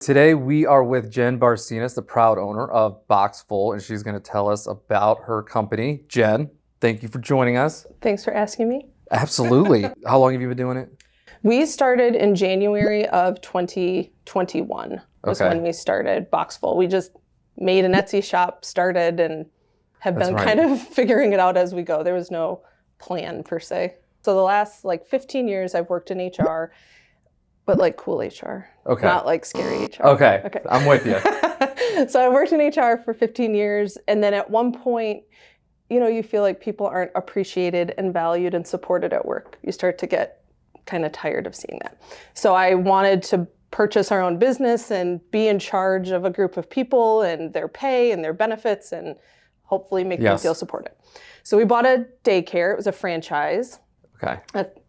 Today we are with Jen Barcenas, the proud owner of BoxFull, and she's going to tell us about her company. Jen, thank you for joining us. Thanks for asking me. Absolutely. How long have you been doing it? We started in January of 2021 was when we started BoxFull. We just made an Etsy shop, started, and have been kind of figuring it out as we go. There was no plan per se. So the last 15 years I've worked in HR, but cool HR, not scary HR. Okay, I'm with you. So I worked in HR for 15 years, and then at one point, you feel like people aren't appreciated and valued and supported at work. You start to get kind of tired of seeing that. So I wanted to purchase our own business and be in charge of a group of people and their pay and their benefits and hopefully make them feel supported. So we bought a daycare. It was a franchise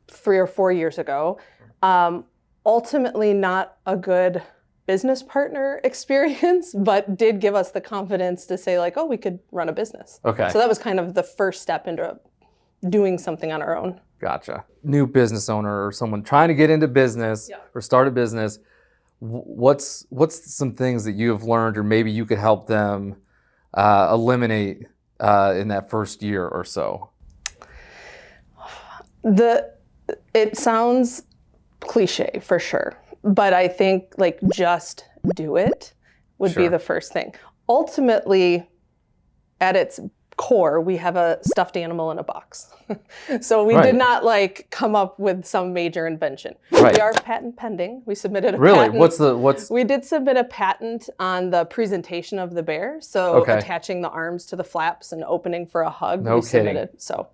3 or 4 years ago. Ultimately not a good business partner experience, but did give us the confidence to say we could run a business. So that was kind of the first step into doing something on our own. Gotcha. New business owner or someone trying to get into business or start a business, what's some things that you have learned or maybe you could help them eliminate in that first year or so? It sounds cliche for sure, but I think just do it would be the first thing. Ultimately, at its core, we have a stuffed animal in a box. So we did not come up with some major invention. We are patent pending. We submitted a patent. We did submit a patent on the presentation of the bear. So attaching the arms to the flaps and opening for a hug. No kidding. So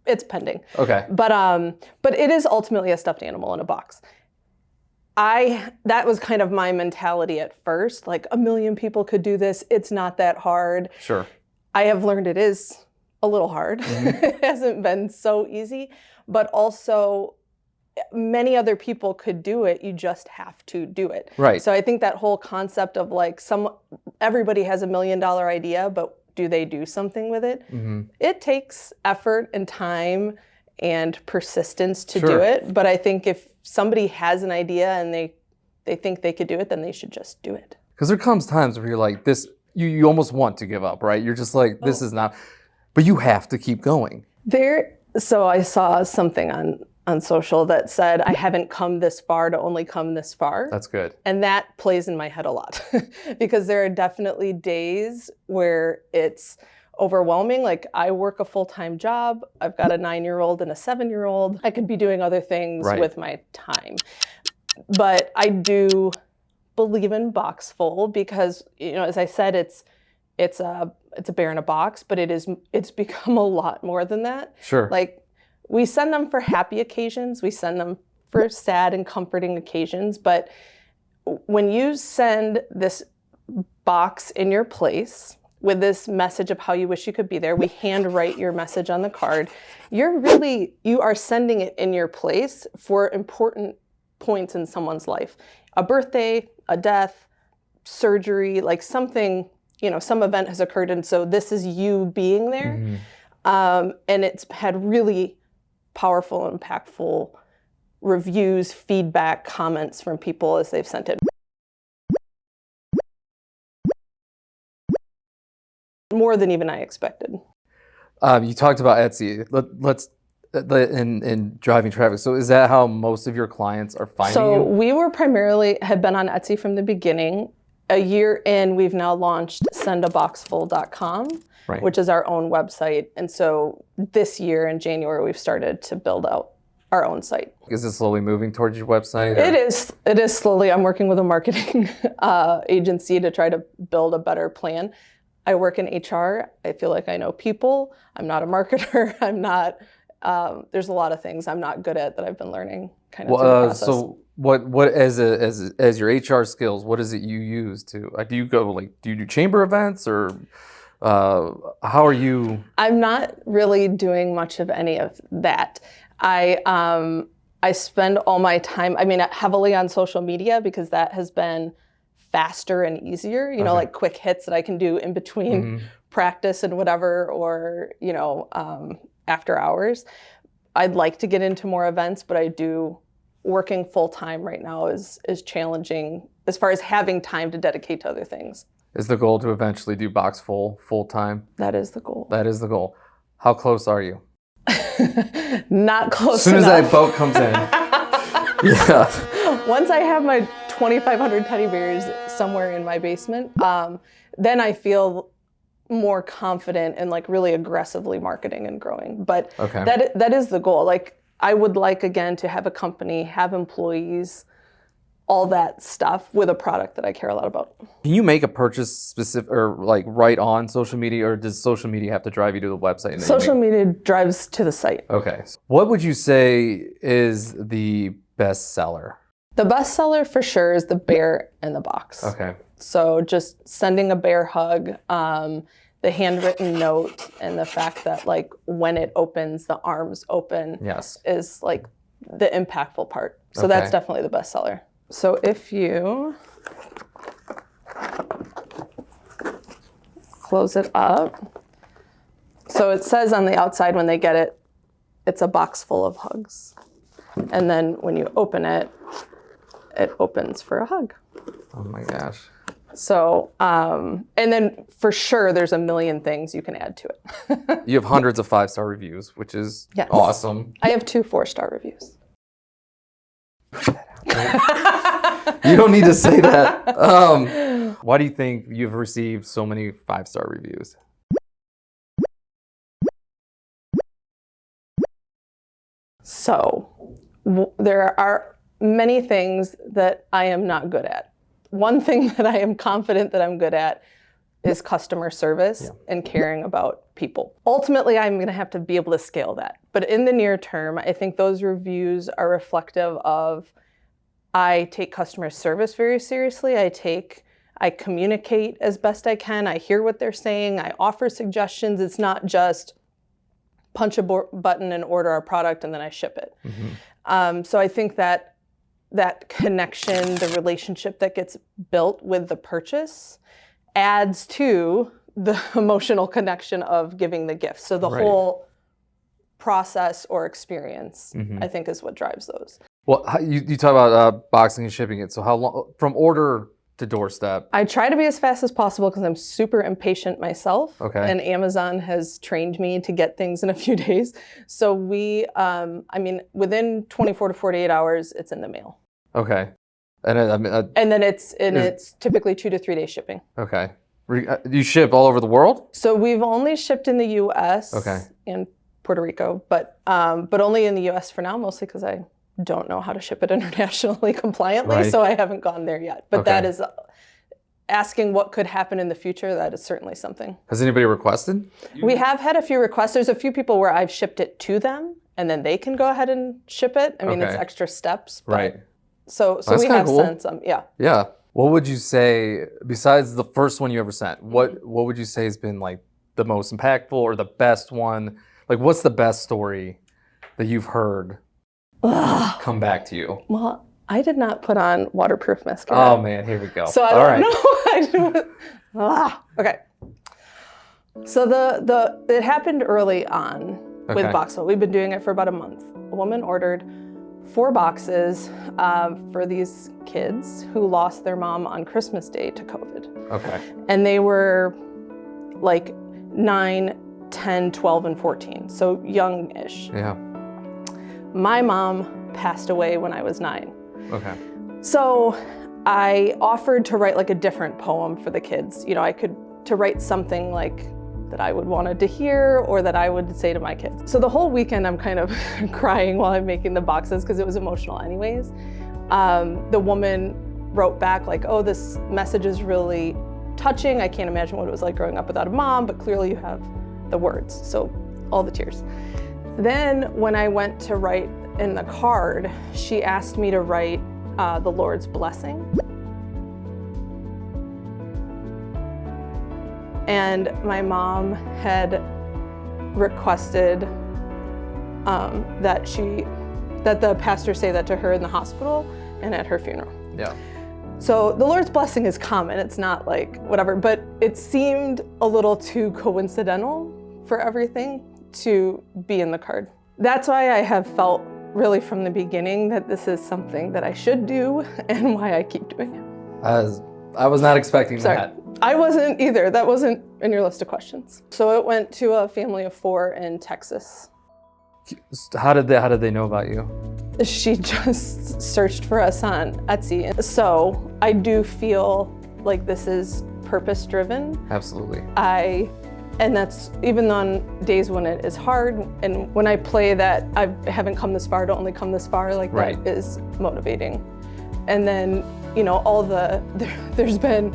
it's pending. But it is ultimately a stuffed animal in a box. That was kind of my mentality at first. A million people could do this. It's not that hard. Sure. I have learned it is a little hard. It hasn't been so easy, but also many other people could do it. You just have to do it. So I think that whole concept of everybody has $1 million idea, but do they do something with it? It takes effort and time and persistence to do it. But I think if somebody has an idea and they think they could do it, then they should just do it. Because there comes times where you're like, this, you almost want to give up, right? You're just like, this is not, but you have to keep going. So I saw something on social that said, I haven't come this far to only come this far. That's good. And that plays in my head a lot because there are definitely days where it's overwhelming. I work a full-time job. I've got a 9-year-old and a 7-year-old. I could be doing other things with my time. But I do believe in BoxFull because, as I said, it's a bear in a box, but it's become a lot more than that. Sure. We send them for happy occasions. We send them for sad and comforting occasions. But when you send this box in your place with this message of how you wish you could be there, we handwrite your message on the card. You are sending it in your place for important points in someone's life. A birthday, a death, surgery, something, some event has occurred. And so this is you being there. And it's had really powerful, impactful reviews, feedback, comments from people as they've sent it. More than even I expected. You talked about Etsy. Let's in driving traffic. So is that how most of your clients are finding you? So we had been on Etsy from the beginning. A year in, we've now launched sendaboxfull.com, which is our own website. And so this year in January, we've started to build out our own site. Is it slowly moving towards your website? It is. It is slowly. I'm working with a marketing agency to try to build a better plan. I work in HR. I feel like I know people. I'm not a marketer. I'm not. There's a lot of things I'm not good at that I've been learning kind of through the process. So what as your HR skills, what is it you use to, do you go do you do chamber events or how are you? I'm not really doing much of any of that. I spend all my time, heavily on social media because that has been faster and easier, quick hits that I can do in between practice and whatever, or, after hours. I'd like to get into more events, but working full time right now is challenging as far as having time to dedicate to other things. Is the goal to eventually do BoxFull full time? That is the goal. That is the goal. How close are you? Not close enough. As soon as that boat comes in. Yeah. Once I have my 2,500 teddy bears somewhere in my basement, then I feel more confident in like really aggressively marketing and growing. But that is the goal. Like I would like, again, to have a company, have employees, all that stuff with a product that I care a lot about. Can you make a purchase specific or like right on social media, or does social media have to drive you to the website? And social media drives to the site. Okay. What would you say is the best seller? The best seller for sure is the bear in the box. Okay. So just sending a bear hug, the handwritten note, and the fact that like when it opens, the arms open is like the impactful part. So that's definitely the best seller. So if you close it up, so it says on the outside when they get it, it's a box full of hugs. And then when you open it, it opens for a hug. Oh my gosh. So, and then for sure, there's a million things you can add to it. You have hundreds of 5-star reviews, which is awesome. I have 2 4-star reviews. You don't need to say that. Why do you think you've received so many 5-star reviews? So, there are many things that I am not good at. One thing that I am confident that I'm good at is customer service and caring about people. Ultimately, I'm going to have to be able to scale that. But in the near term, I think those reviews are reflective of I take customer service very seriously. I communicate as best I can. I hear what they're saying. I offer suggestions. It's not just punch a button and order our product and then I ship it. Mm-hmm. So I think that connection, the relationship that gets built with the purchase adds to the emotional connection of giving the gift. So the whole process or experience, I think, is what drives those. Well, you talk about boxing and shipping it. So how long, from order to doorstep? I try to be as fast as possible because I'm super impatient myself. Okay. And Amazon has trained me to get things in a few days. So within 24 to 48 hours, it's in the mail. Okay. And then it's typically 2 to 3 day shipping. Okay. You ship all over the world? So we've only shipped in the U.S. and Puerto Rico, but only in the U.S. for now, mostly because I don't know how to ship it internationally compliantly, so I haven't gone there yet. But that is asking what could happen in the future. That is certainly something. Has anybody requested? We have had a few requests. There's a few people where I've shipped it to them, and then they can go ahead and ship it. I mean, it's extra steps. But So we have sent some, Yeah. What would you say, besides the first one you ever sent, what would you say has been like the most impactful or the best one? Like, what's the best story that you've heard come back to you? Well, I did not put on waterproof mascara. Oh man, here we go. So I don't know. Okay. So it happened early on with BoxFull. We've been doing it for about a month. A woman ordered 4 boxes for these kids who lost their mom on Christmas Day to COVID. Okay. And they were like 9, 10, 12, and 14, so young-ish. Yeah. My mom passed away when I was 9. Okay. So I offered to write like a different poem for the kids. You know, to write something like that I would wanted to hear or that I would say to my kids. So the whole weekend I'm kind of crying while I'm making the boxes because it was emotional anyways. The woman wrote back like, oh, this message is really touching. I can't imagine what it was like growing up without a mom, but clearly you have the words. So all the tears. Then when I went to write in the card, she asked me to write the Lord's blessing. And my mom had requested that the pastor say that to her in the hospital and at her funeral. Yeah. So the Lord's blessing is common. It's not like whatever, but it seemed a little too coincidental for everything to be in the card. That's why I have felt really from the beginning that this is something that I should do and why I keep doing it. I was not expecting Sorry. that. I wasn't either. That wasn't in your list of questions. So it went to a family of 4 in Texas. How did they know about you? She just searched for us on Etsy. So I do feel like this is purpose-driven. Absolutely. And that's even on days when it is hard, and when I play that I haven't come this far to only come this far, like Right. that is motivating. And then, you know, there's been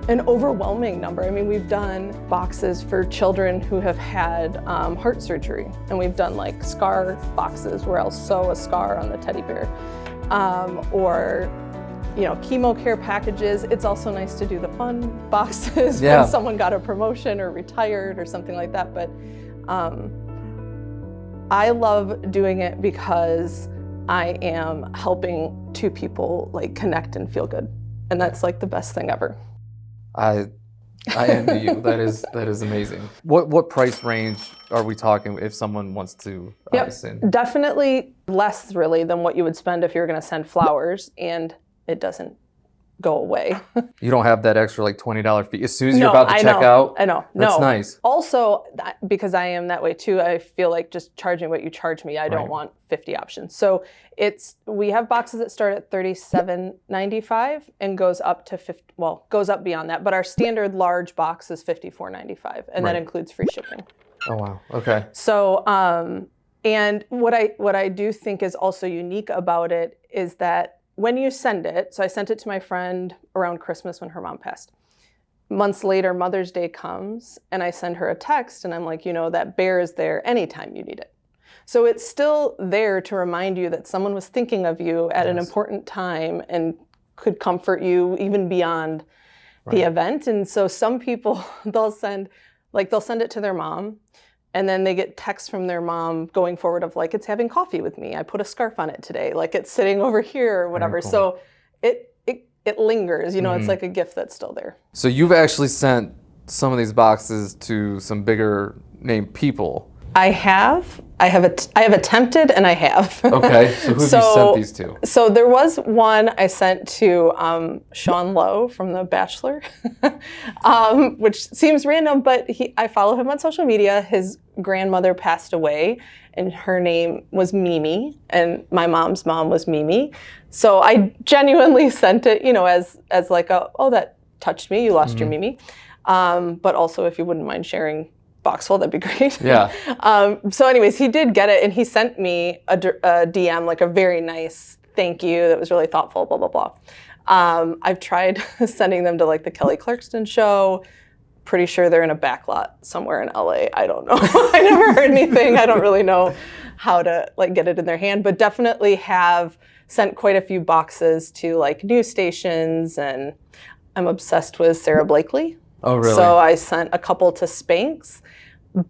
an overwhelming number. I mean, we've done boxes for children who have had heart surgery, and we've done like scar boxes where I'll sew a scar on the teddy bear, or you know, chemo care packages. It's also nice to do the fun boxes when someone got a promotion or retired or something like that. But I love doing it because I am helping 2 people like connect and feel good, and that's like the best thing ever. I envy you. That is amazing. What price range are we talking if someone wants to send? Definitely less really than what you would spend if you were going to send flowers, and it doesn't go away. You don't have that extra like $20 fee as soon as you're about to check out? I know. That's nice. Also, because I am that way too, I feel like just charging what you charge me, I don't want 50 options. So we have boxes that start at $37.95 and goes up to goes up beyond that, but our standard large box is $54.95, and that includes free shipping. Oh wow. Okay. So and what I do think is also unique about it is that when you send it, so I sent it to my friend around Christmas when her mom passed. Months later, Mother's Day comes, and I send her a text, and I'm like, you know, that bear is there anytime you need it. So it's still there to remind you that someone was thinking of you at an important time and could comfort you even beyond the event. And so some people, they'll send it to their mom, and then they get texts from their mom going forward of like, it's having coffee with me. I put a scarf on it today. Like it's sitting over here or whatever. Cool. So it lingers, you know, it's like a gift that's still there. So you've actually sent some of these boxes to some bigger name people. I have attempted, and I have. Okay, so who have you sent these to? So there was one I sent to Sean Lowe from The Bachelor, which seems random, but I follow him on social media. His grandmother passed away, and her name was Mimi, and my mom's mom was Mimi. So I genuinely sent it, you know, as like that touched me. You lost your Mimi, but also if you wouldn't mind sharing BoxFull, that'd be great. Yeah. So anyways, he did get it, and he sent me a DM, like a very nice thank you that was really thoughtful, blah, blah, blah. I've tried sending them to like the Kelly Clarkson show. Pretty sure they're in a backlot somewhere in LA. I don't know. I never heard anything. I don't really know how to like get it in their hand, but definitely have sent quite a few boxes to like news stations, and I'm obsessed with Sarah Blakely. Oh, really? So I sent a couple to Spanx,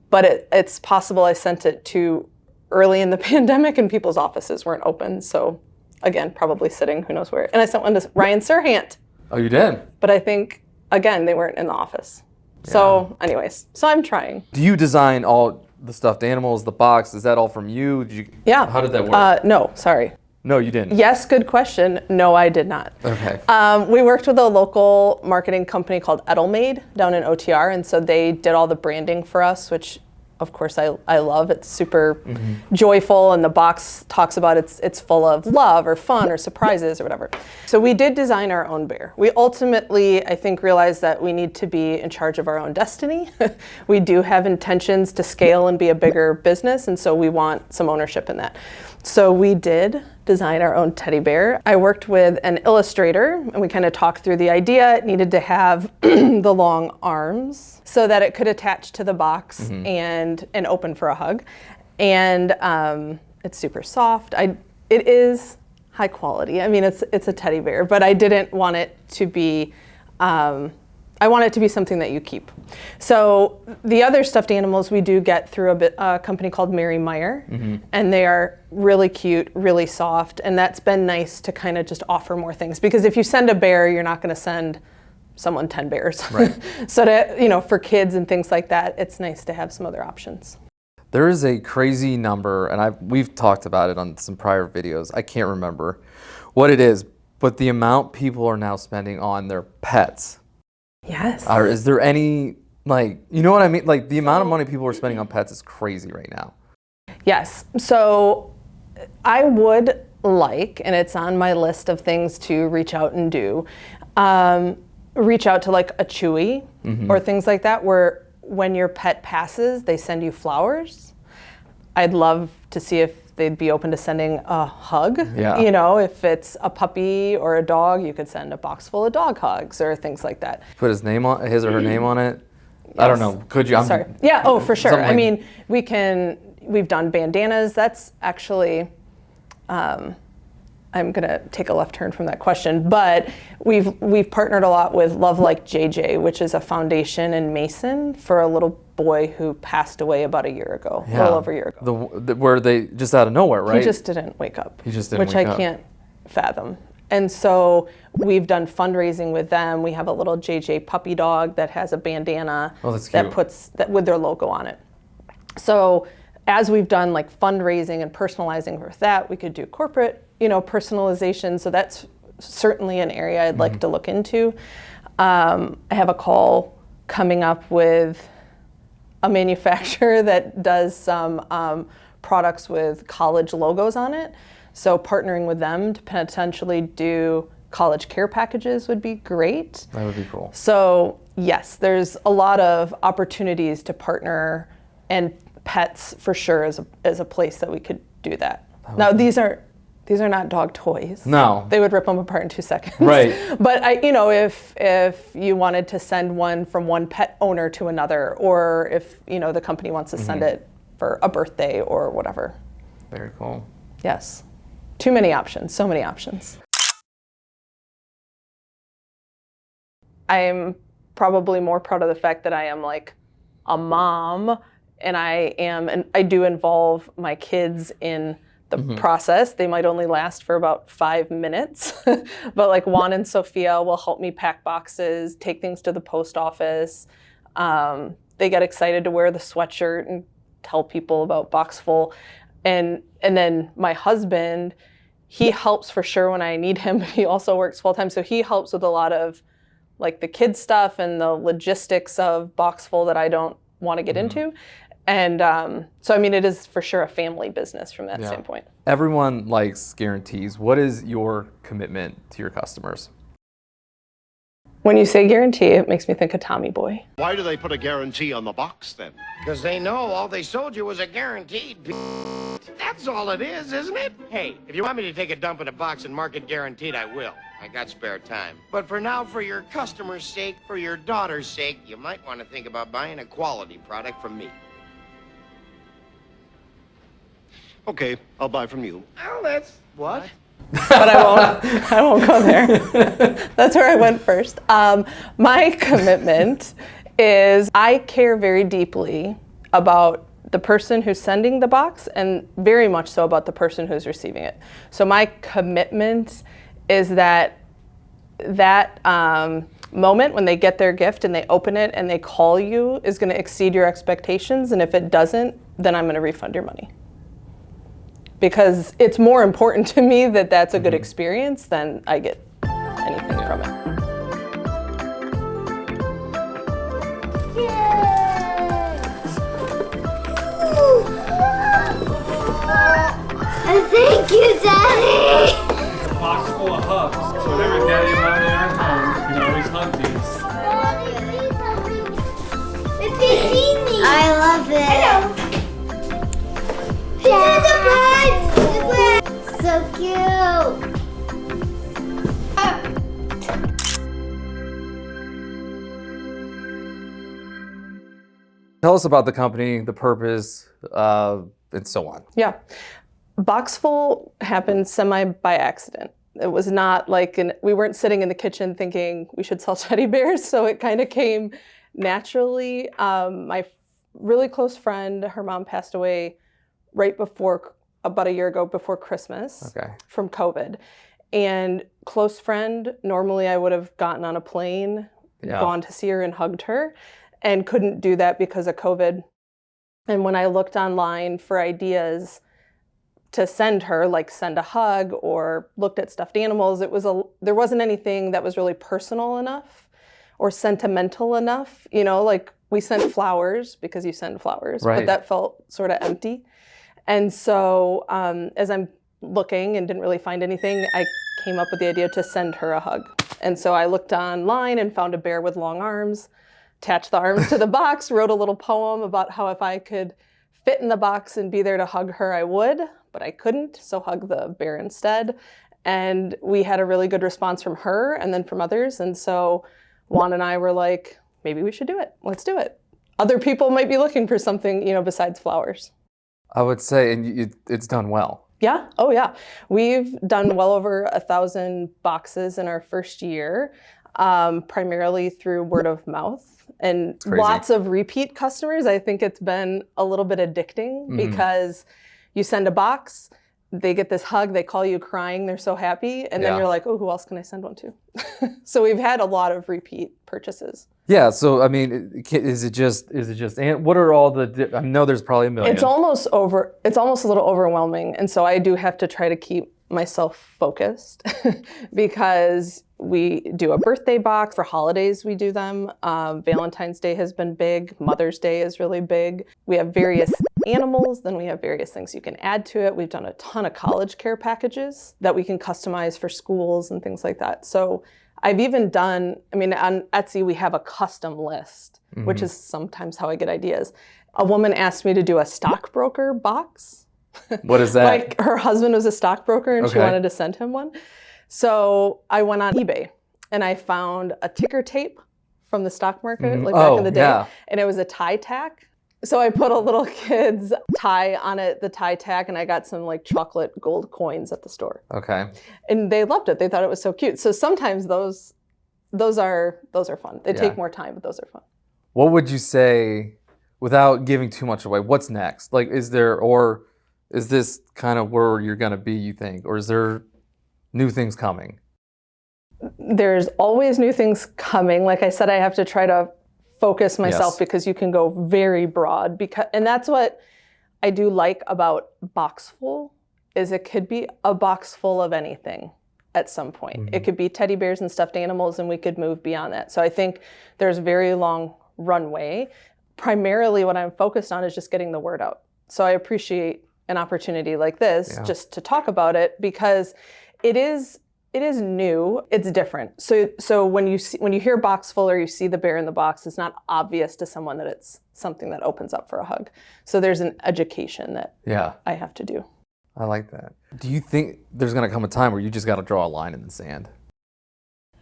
but it's possible I sent it to early in the pandemic and people's offices weren't open. So again, probably sitting, who knows where. And I sent one to Ryan Serhant. Oh, you did? But I think, again, they weren't in the office. Yeah. So anyways, so I'm trying. Do you design all the stuffed animals, the box? Is that all from you? Yeah. How did that work? No, sorry. No, you didn't. Yes, good question. No, I did not. Okay. We worked with a local marketing company called Edelmade down in OTR, and so they did all the branding for us, which of course I love. It's super joyful, and the box talks about it's full of love or fun or surprises or whatever. So we did design our own bear. We ultimately, I think, realized that we need to be in charge of our own destiny. We do have intentions to scale and be a bigger business, and so we want some ownership in that. So we did design our own teddy bear. I worked with an illustrator, and we kind of talked through the idea. It needed to have the long arms so that it could attach to the box and open for a hug. And it's super soft. It is high quality. I mean, it's a teddy bear, but I didn't want it to be, I want it to be something that you keep. So the other stuffed animals we do get through a company called Mary Meyer, and they are really cute, really soft, and that's been nice to kind of just offer more things, because if you send a bear, you're not going to send someone 10 bears. Right. So to, for kids and things like that, it's nice to have some other options. There is a crazy number, and we've talked about it on some prior videos. I can't remember what it is, but the amount people are now spending on their pets. Yes. Is there any, like, you know what I mean? Like, the amount of money people are spending on pets is crazy right now. Yes. So I would like, and it's on my list of things to reach out and do, reach out to like a Chewy or things like that, where when your pet passes, they send you flowers. I'd love to see if they'd be open to sending a hug. Yeah. You know, if it's a puppy or a dog, you could send a box full of dog hugs or things like that. Put his or her name on it. Yes. I don't know. Could you? Sorry. Yeah. Oh, for sure. Like, I mean, we've done bandanas. That's actually, I'm gonna take a left turn from that question, but we've partnered a lot with Love Like JJ, which is a foundation in Mason for a little boy who passed away about a year ago, a little over a year ago. Where they just out of nowhere, right? He just didn't wake up. He just didn't which wake I up. can't fathom. And so we've done fundraising with them. We have a little JJ puppy dog that has a bandana that puts that with their logo on it. So as we've done like fundraising and personalizing with that, we could do corporate, personalization. So that's certainly an area I'd like to look into. I have a call coming up with a manufacturer that does some products with college logos on it. So partnering with them to potentially do college care packages would be great. That would be cool. So yes, there's a lot of opportunities to partner, and pets for sure is a place that we could do that. Now these are not dog toys. No. They would rip them apart in 2 seconds. Right. But if you wanted to send one from one pet owner to another, or if the company wants to send it for a birthday or whatever. Very cool. Yes. Too many options. So many options. I'm probably more proud of the fact that I am like a mom, and I do involve my kids in the process. They might only last for about 5 minutes, but like Juan and Sophia will help me pack boxes, take things to the post office. They get excited to wear the sweatshirt and tell people about BoxFull. And then my husband, he helps for sure when I need him, but he also works full time. So he helps with a lot of like the kids stuff and the logistics of BoxFull that I don't want to get into. And so, I mean, it is for sure a family business from that standpoint. Everyone likes guarantees. What is your commitment to your customers? When you say guarantee, it makes me think of Tommy Boy. Why do they put a guarantee on the box then? Because they know all they sold you was a guaranteed. That's all it is, isn't it? Hey, if you want me to take a dump in a box and mark it guaranteed, I will. I got spare time. But for now, for your customer's sake, for your daughter's sake, you might want to think about buying a quality product from me. Okay, I'll buy from you. Oh, that's what? But I won't go there. That's where I went first. My commitment is I care very deeply about the person who's sending the box, and very much so about the person who's receiving it. So my commitment is that moment when they get their gift and they open it and they call you is going to exceed your expectations, and if it doesn't, then I'm going to refund your money. Because it's more important to me that that's a good experience than I get anything from it. Thank you, Daddy! It's a box full of hugs. So whenever Daddy and Mommy are home, you can always hug these. It's teeny. I love it. I know. It's so cute. Tell us about the company, the purpose, and so on. Yeah. BoxFull happened semi by accident. It was not like we weren't sitting in the kitchen thinking we should sell teddy bears, so it kind of came naturally. My really close friend, her mom passed away about a year ago before Christmas from COVID. And close friend, normally I would have gotten on a plane, gone to see her and hugged her, and couldn't do that because of COVID. And when I looked online for ideas, to send her, like send a hug or looked at stuffed animals. There wasn't anything that was really personal enough or sentimental enough. You know, like we sent flowers because you send flowers, Right. but that felt sort of empty. And so as I'm looking and didn't really find anything, I came up with the idea to send her a hug. And so I looked online and found a bear with long arms, attached the arms to the box, wrote a little poem about how if I could fit in the box and be there to hug her, I would, but I couldn't, so hug the bear instead. And we had a really good response from her and then from others. And so Juan and I were like, maybe we should do it. Let's do it. Other people might be looking for something, you know, besides flowers. I would say, and it's done well. Yeah. Oh, yeah. We've done well over 1,000 boxes in our first year, primarily through word of mouth and lots of repeat customers. I think it's been a little bit addicting because you send a box, they get this hug, they call you crying, they're so happy, and then you're like, oh, who else can I send one to? So we've had a lot of repeat purchases. Yeah. So I mean, is it just? And what are all the? I know there's probably a million. It's almost a little overwhelming, and so I do have to try to keep myself focused because we do a birthday box for holidays. We do them. Valentine's Day has been big. Mother's Day is really big. We have various animals, then we have various things you can add to it. We've done a ton of college care packages that we can customize for schools and things like that. So I've even done, I mean, on Etsy, we have a custom list, which is sometimes how I get ideas. A woman asked me to do a stockbroker box. What is that? Like her husband was a stockbroker and she wanted to send him one. So I went on eBay and I found a ticker tape from the stock market, like back in the day. And it was a tie tack. So I put a little kid's tie on it, the tie tack, and I got some like chocolate gold coins at the store. Okay. And they loved it. They thought it was so cute. So sometimes those are fun. They take more time, but those are fun. What would you say, without giving too much away, what's next? Like, is this kind of where you're going to be, you think? Or is there new things coming? There's always new things coming. Like I said, I have to try to focus myself because you can go very broad. And that's what I do like about BoxFull, is it could be a box full of anything at some point. It could be teddy bears and stuffed animals, and we could move beyond that. So I think there's very long runway. Primarily what I'm focused on is just getting the word out. So I appreciate an opportunity like this just to talk about it, because it is new, it's different. So when you hear BoxFull or you see the bear in the box, it's not obvious to someone that it's something that opens up for a hug. So there's an education that I have to do. I like that. Do you think there's going to come a time where you just got to draw a line in the sand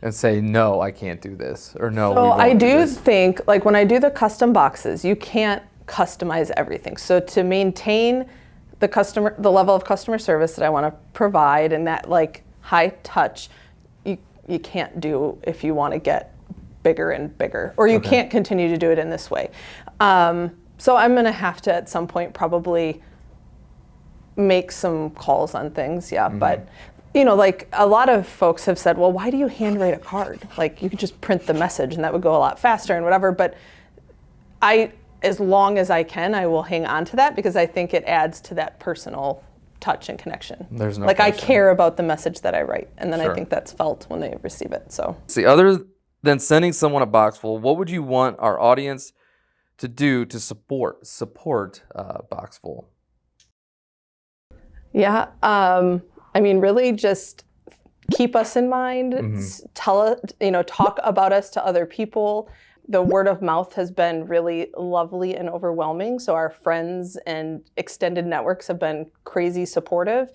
and say, no, I can't do this, or no, we won't I do this? think, like when I do the custom boxes, you can't customize everything. So to maintain the level of customer service that I want to provide and that like high touch, you can't do if you want to get bigger and bigger, or you can't continue to do it in this way. So I'm going to have to at some point probably make some calls on things, but like a lot of folks have said, well, why do you handwrite a card? Like you could just print the message and that would go a lot faster and whatever, but as long as I can, I will hang on to that because I think it adds to that personal touch and connection. There's no like question. I care about the message that I write, and then I think that's felt when they receive it. So see, other than sending someone a BoxFull, what would you want our audience to do to support BoxFull? Yeah, I mean, really just keep us in mind. Talk about us to other people. The word of mouth has been really lovely and overwhelming. So our friends and extended networks have been crazy supportive.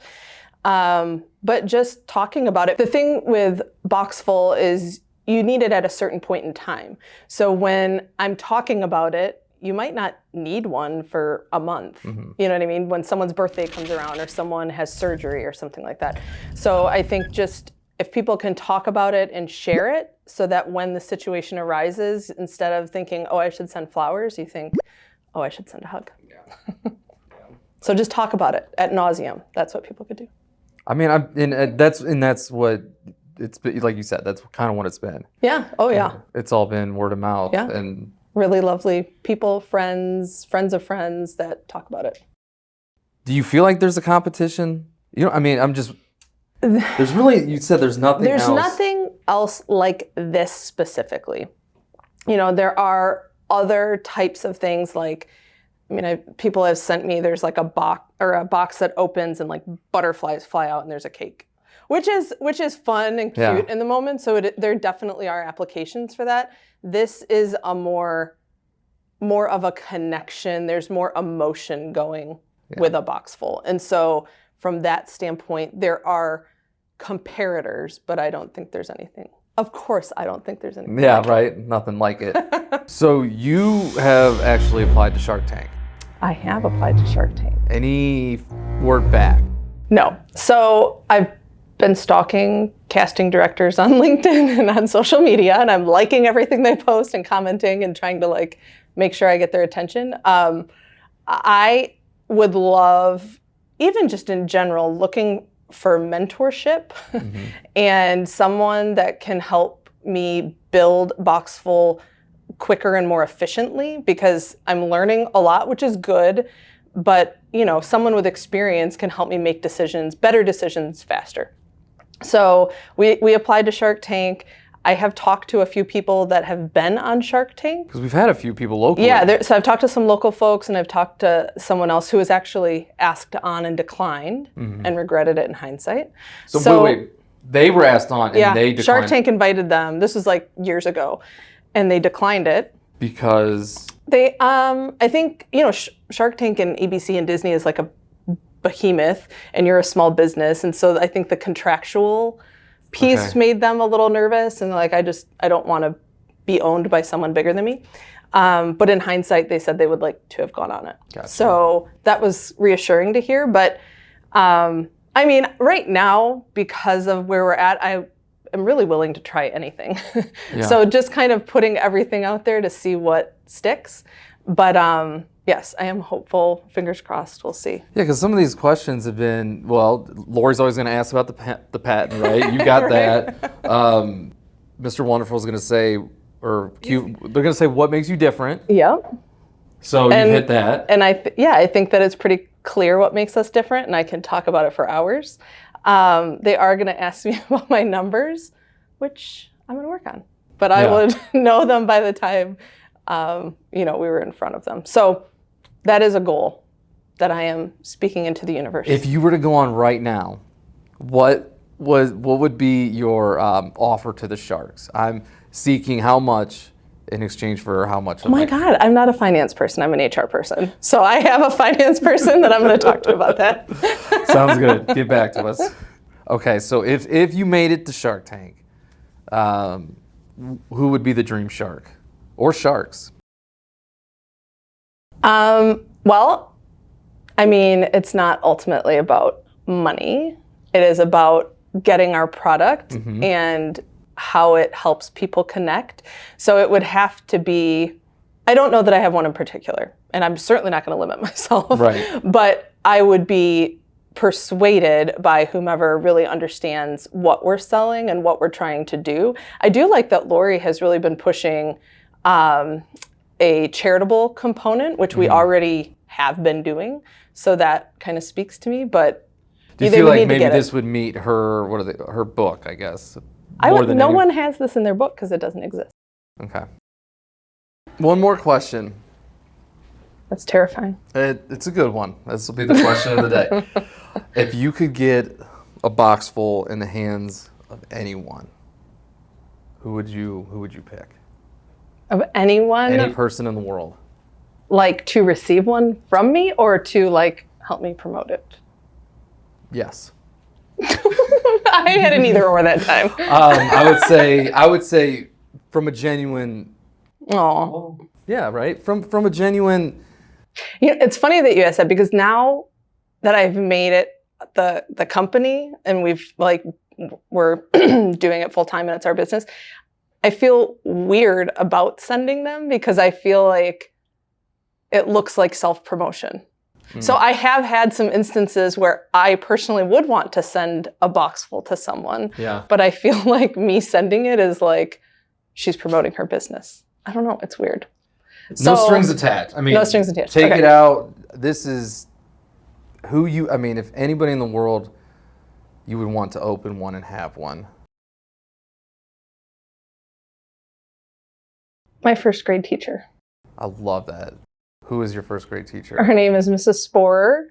But just talking about it. The thing with BoxFull is you need it at a certain point in time. So when I'm talking about it, you might not need one for a month. You know what I mean? When someone's birthday comes around or someone has surgery or something like that. So I think just if people can talk about it and share it so that when the situation arises, instead of thinking, oh, I should send flowers, you think, oh, I should send a hug. So just talk about it ad nauseum. That's what people could do. I mean, that's what it's been, like you said, that's kind of what it's been. Yeah. Oh, yeah. It's all been word of mouth. Yeah. And really lovely people, friends of friends that talk about it. Do you feel like there's a competition? You know, I mean, there's really, you said there's nothing else. There's nothing else like this specifically. You know, there are other types of things like, I mean, people have sent me, there's like a box that opens and like butterflies fly out and there's a cake, which is fun and cute in the moment. So there definitely are applications for that. This is a more of a connection. There's more emotion going with a BoxFull. And so from that standpoint, there are comparators, but I don't think there's anything. Of course, I don't think there's anything. Yeah, like right. Nothing like it. So you have actually applied to Shark Tank. I have applied to Shark Tank. Any word back? No. So I've been stalking casting directors on LinkedIn and on social media, and I'm liking everything they post and commenting and trying to like make sure I get their attention. I would love, even just in general, looking for mentorship and someone that can help me build BoxFull quicker and more efficiently, because I'm learning a lot, which is good, but you know, someone with experience can help me make better decisions faster. So we applied to Shark Tank. I have talked to a few people that have been on Shark Tank. Because we've had a few people locally. Yeah, so I've talked to some local folks and I've talked to someone else who was actually asked on and declined and regretted it in hindsight. So wait, they were asked on and they declined. Shark Tank invited them. This was like years ago. And they declined it. Because? They, I think, you know, Shark Tank and ABC and Disney is like a behemoth and you're a small business. And so I think the contractual piece made them a little nervous and like, I don't want to be owned by someone bigger than me. But in hindsight, they said they would like to have gone on it. Gotcha. So that was reassuring to hear. But I mean, right now, because of where we're at, I'm really willing to try anything. So just kind of putting everything out there to see what sticks. But yes, I am hopeful. Fingers crossed. We'll see. Yeah, because some of these questions have been, well, Lori's always going to ask about the patent, right? You got that. Mr. Wonderful is going to say, or Q, they're going to say, what makes you different? Yep. So you've hit that. And I think that it's pretty clear what makes us different, and I can talk about it for hours. They are going to ask me about my numbers, which I'm going to work on. But I would know them by the time, we were in front of them. So that is a goal that I am speaking into the universe. If you were to go on right now, what would be your offer to the Sharks? I'm seeking how much in exchange for how much? Oh my God, I'm not a finance person. I'm an HR person. So I have a finance person that I'm going to talk to about that. Sounds good. Get back to us. Okay, so if you made it to Shark Tank, who would be the dream shark or sharks? Well, I mean, it's not ultimately about money. It is about getting our product and how it helps people connect. So it would have to be, I don't know that I have one in particular, and I'm certainly not going to limit myself. Right. But I would be persuaded by whomever really understands what we're selling and what we're trying to do. I do like that Lori has really been pushing a charitable component, which we already have been doing. So that kind of speaks to me. But do you feel like maybe this would meet her, her book, I guess? No one has this in their book because it doesn't exist. Okay. One more question. That's terrifying. It's a good one. This will be the question of the day. If you could get a BoxFull in the hands of anyone, who would you pick? Of anyone? Any person in the world. Like to receive one from me or to like help me promote it? Yes. I had an either or that time. I would say from a genuine. Oh. Yeah, right. From a genuine. You know, it's funny that you asked that because now that I've made it the company and we're doing it full time and it's our business, I feel weird about sending them because I feel like it looks like self-promotion. So I have had some instances where I personally would want to send a BoxFull to someone, but I feel like me sending it is like she's promoting her business. I don't know. It's weird. No strings attached. I mean, no strings attached. Take it out. This is I mean, if anybody in the world you would want to open one and have one. My first grade teacher. I love that. Who is your first grade teacher? Her name is Mrs. Sporer,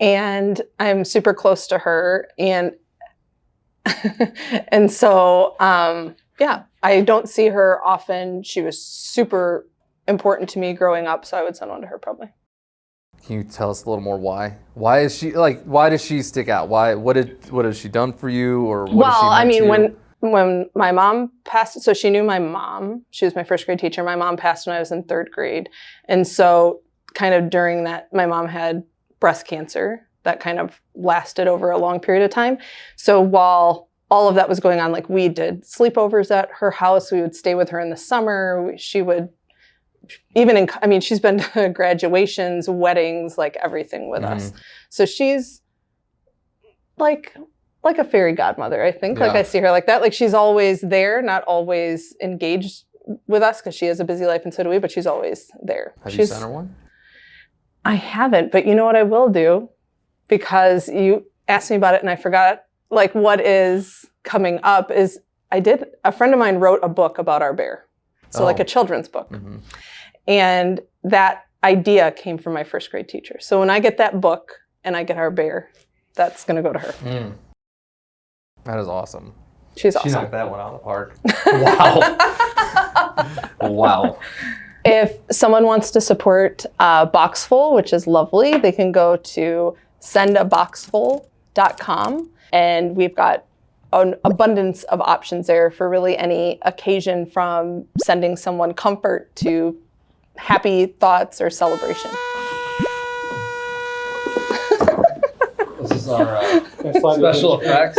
and I'm super close to her. And and so, yeah, I don't see her often. She was super important to me growing up, so I would send one to her probably. Can you tell us a little more why? Why is she like? Why does she stick out? Why? What has she done for you, or what has she meant to you? When my mom passed, so she knew my mom. She was my first grade teacher. My mom passed when I was in 3rd grade, and so kind of during that, my mom had breast cancer that kind of lasted over a long period of time. So while all of that was going on, like we did sleepovers at her house, we would stay with her in the summer. She would she's been to graduations, weddings, like everything with us. So she's like a fairy godmother, I think. Like I see her like that. Like she's always there, not always engaged with us because she has a busy life and so do we, but she's always there. Have you sent her one? I haven't, but you know what I will do? Because you asked me about it and I forgot, like what is coming up is a friend of mine wrote a book about our bear. So like a children's book. Mm-hmm. And that idea came from my first grade teacher. So when I get that book and I get our bear, that's going to go to her. Mm. That is awesome. She's awesome. She knocked that one out of the park. Wow. Wow. If someone wants to support BoxFull, which is lovely, they can go to sendaboxfull.com. And we've got an abundance of options there for really any occasion, from sending someone comfort to happy thoughts or celebration. This is our special effects.